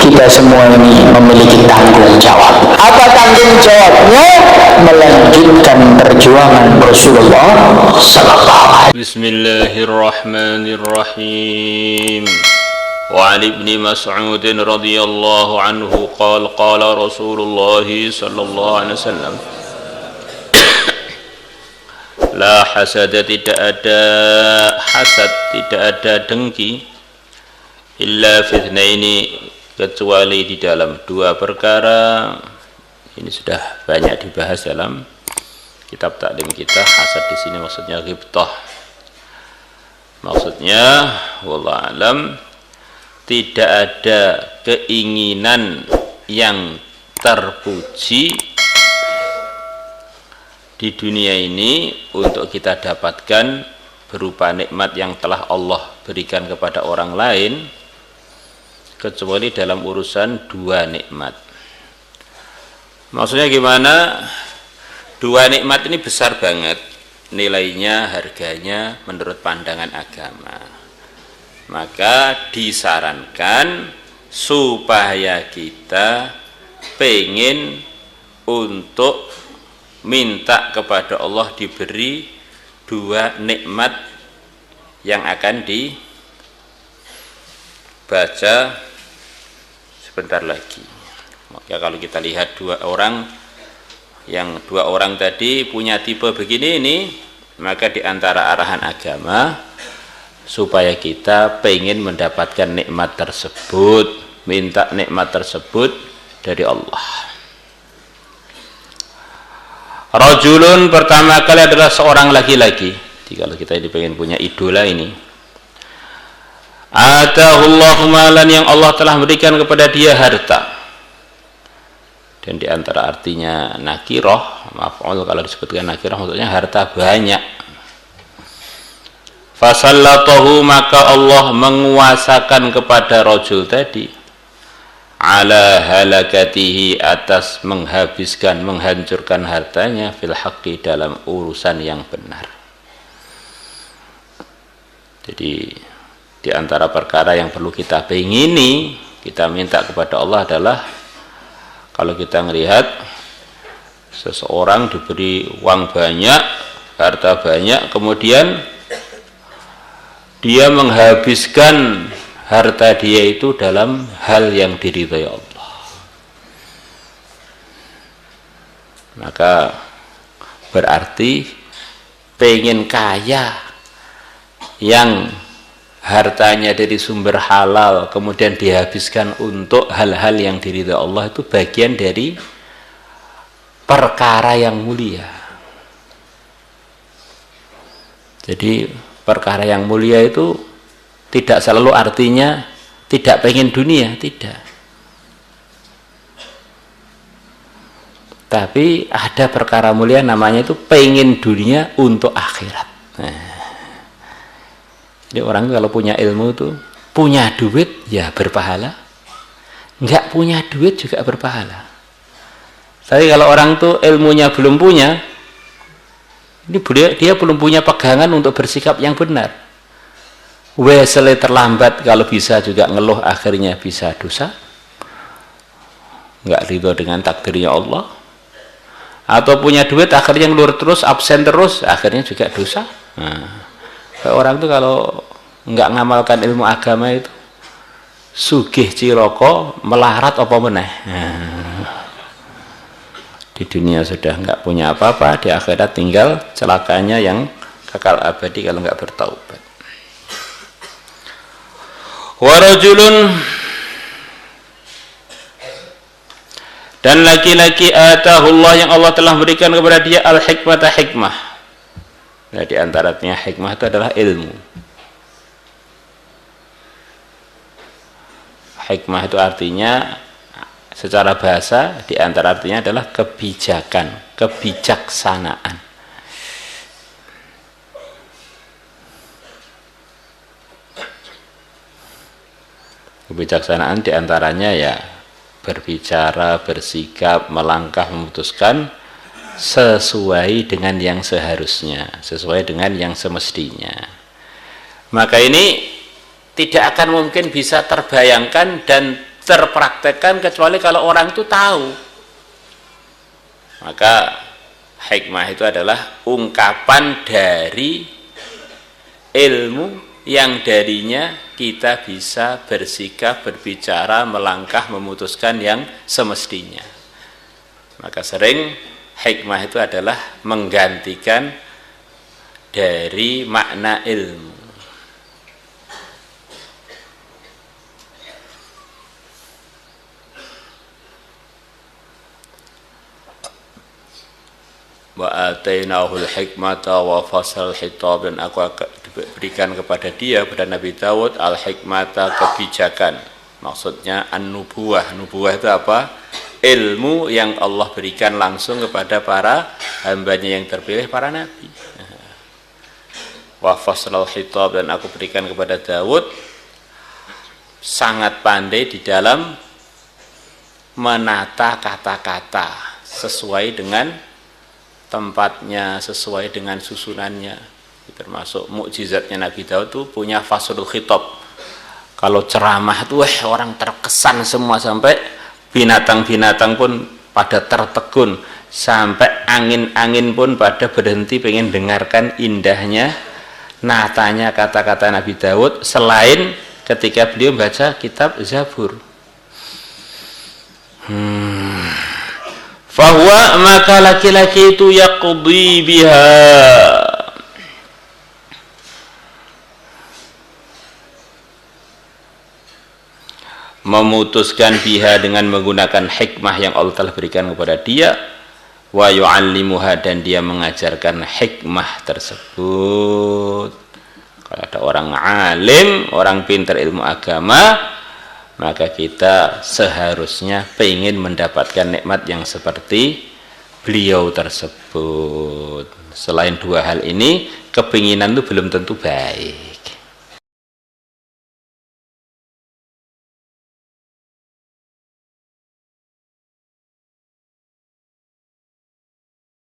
kita semua ini memiliki tanggung jawab. Apa tanggung jawabnya? Melanjutkan perjuangan Rasulullah sallallahu alaihi wasallam. Bismillahirrahmanirrahim. Wa 'an ibni Mas'ud radhiyallahu anhu qala Rasulullah sallallahu alaihi wasallam, la hasada, tidak ada hasad, tidak ada dengki, illa fitnaini, kecuali di dalam dua perkara. Ini sudah banyak dibahas dalam kitab taklim kita. Hasad di sini maksudnya ghibtah. Maksudnya wallahu alam, tidak ada keinginan yang terpuji di dunia ini untuk kita dapatkan berupa nikmat yang telah Allah berikan kepada orang lain, kecuali dalam urusan dua nikmat. Maksudnya gimana? Dua nikmat ini besar banget nilainya, harganya menurut pandangan agama. Maka disarankan supaya kita pengen untuk minta kepada Allah diberi dua nikmat yang akan dibaca sebentar lagi. Maka kalau kita lihat dua orang tadi punya tipe begini ini, maka di antara arahan agama supaya kita pengen mendapatkan nikmat tersebut, minta nikmat tersebut dari Allah. Rajulun, pertama kali adalah seorang laki-laki. Jadi kalau kita ini pengen punya idola ini, atahullahu malan, yang Allah telah berikan kepada dia harta. Dan di antara artinya nakirah, maf'ul kalau disebutkan nakirah maksudnya harta banyak. Fasallatahu, maka Allah menguasakan kepada rajul tadi ala halakatihi, atas menghabiskan, menghancurkan hartanya, fil haqqi, dalam urusan yang benar. Jadi di antara perkara yang perlu kita pengini, kita minta kepada Allah adalah, kalau kita melihat seseorang diberi uang banyak, harta banyak, kemudian dia menghabiskan harta dia itu dalam hal yang diridhai Allah, maka berarti pengen kaya yang hartanya dari sumber halal kemudian dihabiskan untuk hal-hal yang diridhai Allah, itu bagian dari perkara yang mulia. Jadi perkara yang mulia itu tidak selalu artinya tidak pengen dunia, tidak. Tapi ada perkara mulia namanya itu pengen dunia untuk akhirat. Nah, jadi orang kalau punya ilmu itu, punya duit ya berpahala, nggak punya duit juga berpahala. Tapi kalau orang tuh ilmunya belum punya, ini dia belum punya pegangan untuk bersikap yang benar. Wesele terlambat, kalau bisa juga ngeluh, akhirnya bisa dosa, nggak ridho dengan takdirnya Allah. Atau punya duit akhirnya ngeluh terus, absen terus, akhirnya juga dosa. Nah, orang itu kalau nggak ngamalkan ilmu agama itu sugih ciroko, melarat apa meneh. Nah, di dunia sudah nggak punya apa-apa, di akhirat tinggal celakanya yang kekal abadi kalau nggak bertaubat. Warajulun, dan laki-laki atahullah, yang Allah telah berikan kepada dia al-hikmata, hikmah. Nah, di antaranya hikmah itu adalah ilmu. Hikmah itu artinya secara bahasa, di antara artinya adalah kebijakan, kebijaksanaan. Kebijaksanaan diantaranya ya berbicara, bersikap, melangkah, memutuskan sesuai dengan yang seharusnya, sesuai dengan yang semestinya. Maka ini tidak akan mungkin bisa terbayangkan dan terpraktekkan kecuali kalau orang itu tahu. Maka hikmah itu adalah ungkapan dari ilmu yang darinya kita bisa bersikap, berbicara, melangkah, memutuskan yang semestinya. Maka sering hikmah itu adalah menggantikan dari makna ilmu. Wa atainahul hikmata wa fasal khitab, dan aku akan berikan kepada dia, pada Nabi Daud, al hikmata, kebijakan. Maksudnya an-nubuwah. Nubuwah itu apa? Ilmu yang Allah berikan langsung kepada para hambanya yang terpilih, para nabi. Wa fasal khitab, dan aku berikan kepada Daud sangat pandai di dalam menata kata-kata sesuai dengan tempatnya, sesuai dengan susunannya. Termasuk mukjizatnya Nabi Daud itu punya faslul khitab. Kalau ceramah itu orang terkesan semua, sampai binatang-binatang pun pada tertegun, sampai angin-angin pun pada berhenti pengen dengarkan indahnya natanya kata-kata Nabi Daud, selain ketika beliau baca kitab Zabur. Fahuwa, maka laki-laki itu yaqdi biha, memutuskan biha dengan menggunakan hikmah yang Allah telah berikan kepada dia, wa yu'allimuha, dan dia mengajarkan hikmah tersebut. Kalau ada orang alim, orang pintar ilmu agama, maka kita seharusnya ingin mendapatkan nikmat yang seperti beliau tersebut. Selain dua hal ini, kepinginan itu belum tentu baik.